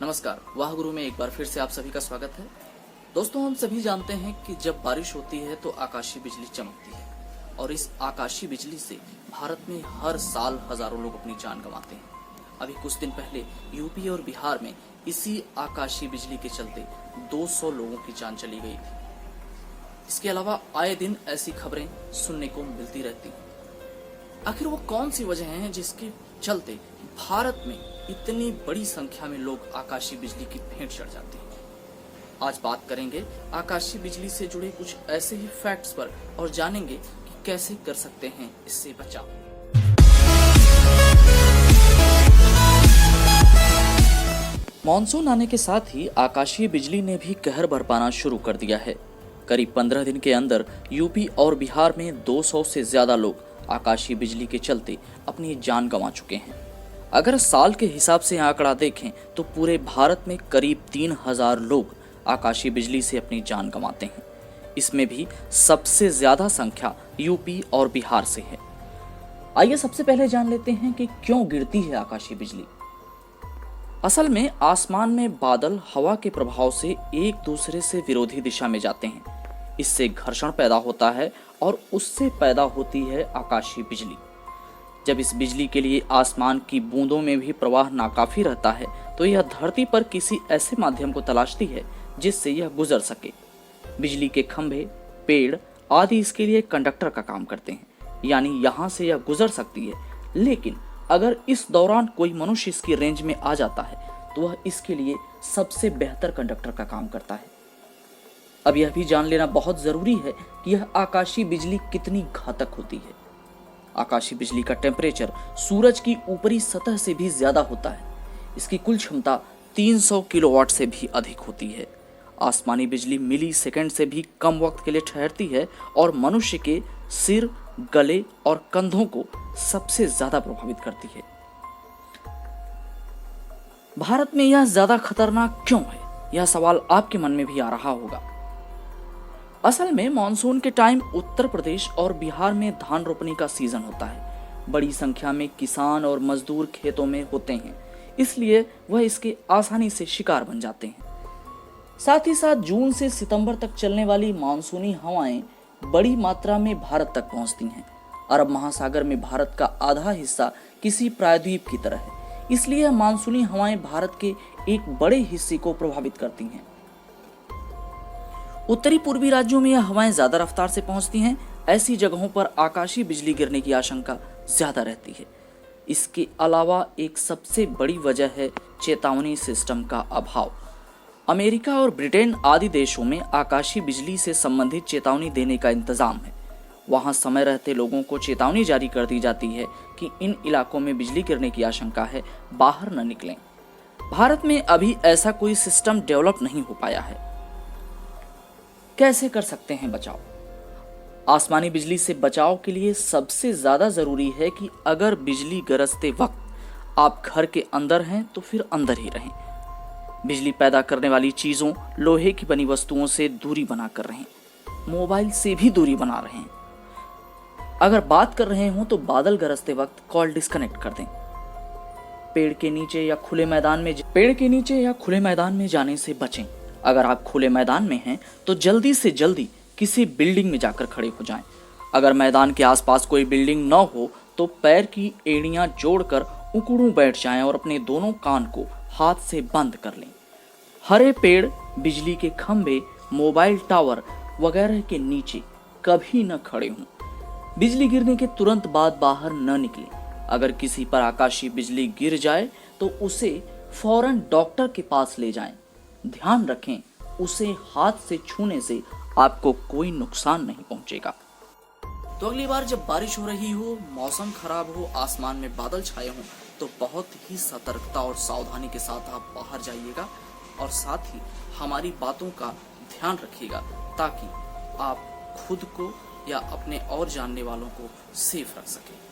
नमस्कार, वाह गुरु में एक बार फिर से आप सभी का स्वागत है। दोस्तों, हम सभी जानते हैं कि जब बारिश होती है तो आकाशीय बिजली चमकती है और इस आकाशीय बिजली से भारत में हर साल हजारों लोग अपनी जान गंवाते हैं। अभी कुछ दिन पहले यूपी और बिहार में इसी आकाशीय बिजली के चलते 200 लोगों की जान चली गई थी। इसके अलावा आए दिन ऐसी खबरें सुनने को मिलती रहती हैं। आखिर वो कौन सी वजह है जिसके चलते भारत में इतनी बड़ी संख्या में लोग आकाशीय बिजली की भेंट चढ़ जाते हैं। आज बात करेंगे आकाशीय बिजली से जुड़े कुछ ऐसे ही फैक्ट्स पर और जानेंगे कि कैसे कर सकते हैं इससे बचाव। मॉनसून आने के साथ ही आकाशीय बिजली ने भी कहर बरपाना शुरू कर दिया है। करीब 15 दिन के अंदर यूपी और बिहार में 200 से ज्यादा लोग आकाशीय बिजली के चलते अपनी जान गंवा चुके हैं। अगर साल के हिसाब से आंकड़ा देखें तो पूरे भारत में करीब 3000 लोग आकाशीय बिजली से अपनी जान गंवाते हैं। इसमें भी सबसे ज्यादा संख्या यूपी और बिहार से है। आइए सबसे पहले जान लेते हैं कि क्यों गिरती है आकाशीय बिजली। असल में आसमान में बादल हवा के प्रभाव से एक दूसरे से विरोधी दिशा में जाते हैं। इससे घर्षण पैदा होता है और उससे पैदा होती है आकाशीय बिजली। जब इस बिजली के लिए आसमान की बूंदों में भी प्रवाह नाकाफी रहता है तो यह धरती पर किसी ऐसे माध्यम को तलाशती है जिससे यह गुजर सके। बिजली के खंभे, पेड़ आदि इसके लिए कंडक्टर का काम करते हैं, यानी यहाँ से यह गुजर सकती है। लेकिन अगर इस दौरान कोई मनुष्य इसकी रेंज में आ जाता है तो वह इसके लिए सबसे बेहतर कंडक्टर का काम करता है। अब यह भी जान लेना बहुत जरूरी है कि यह आकाशीय बिजली कितनी घातक होती है। आकाशीय बिजली का टेम्परेचर सूरज की ऊपरी सतह से भी ज्यादा होता है। इसकी कुल क्षमता 300 किलोवाट से भी अधिक होती है। आसमानी बिजली मिली सेकंड से भी कम वक्त के लिए ठहरती है और मनुष्य के सिर, गले और कंधों को सबसे ज्यादा प्रभावित करती है। भारत में यह ज्यादा खतरनाक क्यों है, यह सवाल आपके मन में भी आ रहा होगा। असल में मॉनसून के टाइम उत्तर प्रदेश और बिहार में धान रोपनी का सीजन होता है। बड़ी संख्या में किसान और मजदूर खेतों में होते हैं, इसलिए वह इसके आसानी से शिकार बन जाते हैं। साथ ही साथ जून से सितंबर तक चलने वाली मानसूनी हवाएं बड़ी मात्रा में भारत तक पहुंचती हैं। अरब महासागर में भारत का आधा हिस्सा किसी प्रायद्वीप की तरह है, इसलिए मानसूनी हवाएं भारत के एक बड़े हिस्से को प्रभावित करती हैं। उत्तरी पूर्वी राज्यों में यह हवाएं ज्यादा रफ्तार से पहुंचती हैं। ऐसी जगहों पर आकाशीय बिजली गिरने की आशंका ज्यादा रहती है। इसके अलावा एक सबसे बड़ी वजह है चेतावनी सिस्टम का अभाव। अमेरिका और ब्रिटेन आदि देशों में आकाशीय बिजली से संबंधित चेतावनी देने का इंतजाम है। वहां समय रहते लोगों को चेतावनी जारी कर दी जाती है कि इन इलाकों में बिजली गिरने की आशंका है, बाहर न निकलें। भारत में अभी ऐसा कोई सिस्टम डेवलप नहीं हो पाया है। कैसे कर सकते हैं बचाव? आसमानी बिजली से बचाव के लिए सबसे ज्यादा जरूरी है कि अगर बिजली गरजते वक्त आप घर के अंदर हैं तो फिर अंदर ही रहें। बिजली पैदा करने वाली चीजों, लोहे की बनी वस्तुओं से दूरी बनाकर रहें। मोबाइल से भी दूरी बना रहें। अगर बात कर रहे हो तो बादल गरजते वक्त कॉल डिस्कनेक्ट कर दें। पेड़ के नीचे या खुले मैदान में जाने से बचें। अगर आप खुले मैदान में हैं तो जल्दी से जल्दी किसी बिल्डिंग में जाकर खड़े हो जाएं। अगर मैदान के आसपास कोई बिल्डिंग न हो तो पैर की एड़ियां जोड़कर उकड़ू बैठ जाएं और अपने दोनों कान को हाथ से बंद कर लें। हरे पेड़, बिजली के खंभे, मोबाइल टावर वगैरह के नीचे कभी न खड़े हों। बिजली गिरने के तुरंत बाद बाहर न निकलें। अगर किसी पर आकाशीय बिजली गिर जाए तो उसे फौरन डॉक्टर के पास ले जाएं। ध्यान रखें, उसे हाथ से छूने से आपको कोई नुकसान नहीं पहुंचेगा। तो अगली बार जब बारिश हो रही हो, मौसम खराब हो, आसमान में बादल छाए हों तो बहुत ही सतर्कता और सावधानी के साथ आप बाहर जाइएगा और साथ ही हमारी बातों का ध्यान रखिएगा ताकि आप खुद को या अपने और जानने वालों को सेफ रख सकें।